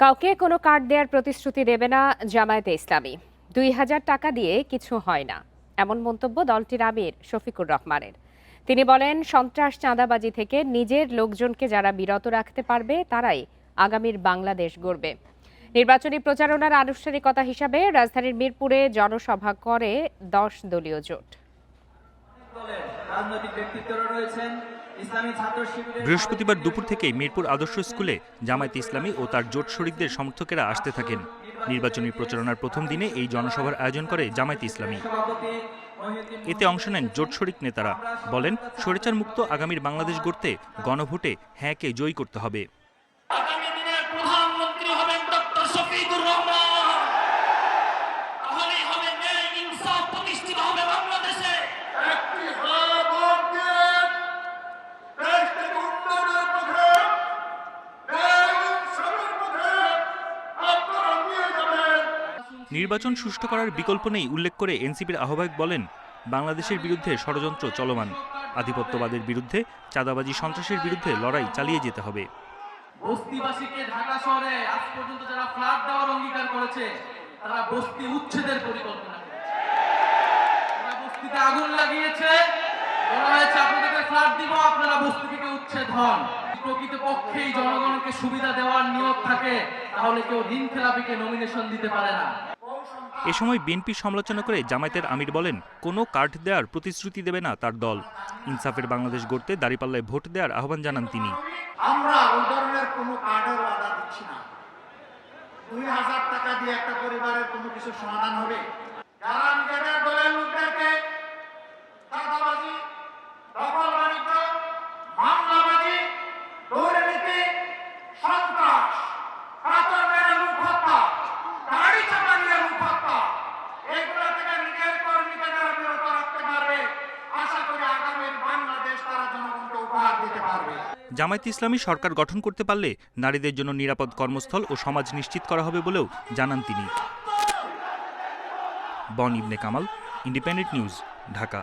কাউকে কোনো কার্ড দেওয়ার প্রতিশ্রুতি দেবে না জামায়াতে ইসলামী। ২,০০০ টাকা দিয়ে কিছু হয় না, এমন মন্তব্য দলটির আমির শফিকুর রহমানের। তিনি বলেন, সন্ত্রাস চাঁদাবাজি থেকে নিজের লোকজনকে যারা বিরত রাখতে পারবে তারাই আগামীর বাংলাদেশ গড়বে। নির্বাচনী প্রচারণার আনুষ্ঠানিকতা হিসাবে রাজধানীর মিরপুরে জনসভা করে ১০ দলীয় জোট। বৃহস্পতিবার দুপুর থেকেই মিরপুর আদর্শ স্কুলে জামায়াতে ইসলামী ও তার জোট শরিকদের সমর্থকেরা আসতে থাকেন। নির্বাচনী প্রচারণার প্রথম দিনে এই জনসভার আয়োজন করে জামায়াতে ইসলামী। এতে অংশ নেন জোট শরিক নেতারা। বলেন, স্বৈরাচার মুক্ত আগামীর বাংলাদেশ গড়তে গণভোটে হ্যাঁকে জয়ী করতে হবে। নির্বাচন সুষ্ঠু করার বিকল্প নেই উল্লেখ করে এনসিপির আহ্বায়ক বলেন, বাংলাদেশের বিরুদ্ধে ষড়যন্ত্র চলমান। আধিপত্যবাদের বিরুদ্ধে, চাঁদাবাজি সন্ত্রাসের বিরুদ্ধে লড়াই চালিয়ে যেতে হবে। বস্তিবাসীকে ঢাকা শহরে আজ পর্যন্ত যারা ফ্ল্যাট দেওয়ার অঙ্গীকার করেছে তারা বস্তি উচ্ছেদের পরিকল্পনা করেছে। তারা বস্তিতে আগুন লাগিয়েছে, বলা হয়েছে আপনাদেরকে ফ্ল্যাট দিব, আপনারা বস্তি থেকে উচ্ছেদ হন। প্রকৃতপক্ষেই জনগণকে সুবিধা দেওয়ার নিয়ত থাকে তাহলে কেউ ঋণ খেলাপিকে নমিনেশন দিতে পারে না। এ সময় বিএনপির সমালোচনা করে জামায়াতের আমির বলেন, কোনো কার্ড দেওয়ার প্রতিশ্রুতি দেবে না তার দল। ইনসাফের বাংলাদেশ গড়তে দাঁড়িপাল্লায় ভোট দেওয়ার আহ্বান জানান তিনি। আমরা ওই ধরনের কোনো কার্ডের ওয়াদা দিচ্ছি না। ২,০০০ টাকা দিয়ে একটা পরিবারের কোনো কিছু সমাধান হবে? যারা নিজেদের দলের লোকদেরকে চাঁদাবাজি, দখল বাণিজ্য, মামলাবাজি, দুর্নীতি, সন্ত্রাস, পাথর মেরে লোক হত্যা, গাড়ি চাপা দিয়ে লোক হত্যা, এগুলো থেকে নিজের কর্মীকে যারা বিরত রাখতে পারবে, আশা করি আগামীর বাংলাদেশ তারা জনগণকে উপহার দিতে পারবে। জামায়াতে ইসলামী সরকার গঠন করতে পারলে নারীদের জন্য নিরাপদ কর্মস্থল ও সমাজ নিশ্চিত করা হবে বলেও জানান তিনি। বন ইবনে কামাল, ইন্ডিপেন্ডেন্ট নিউজ, ঢাকা।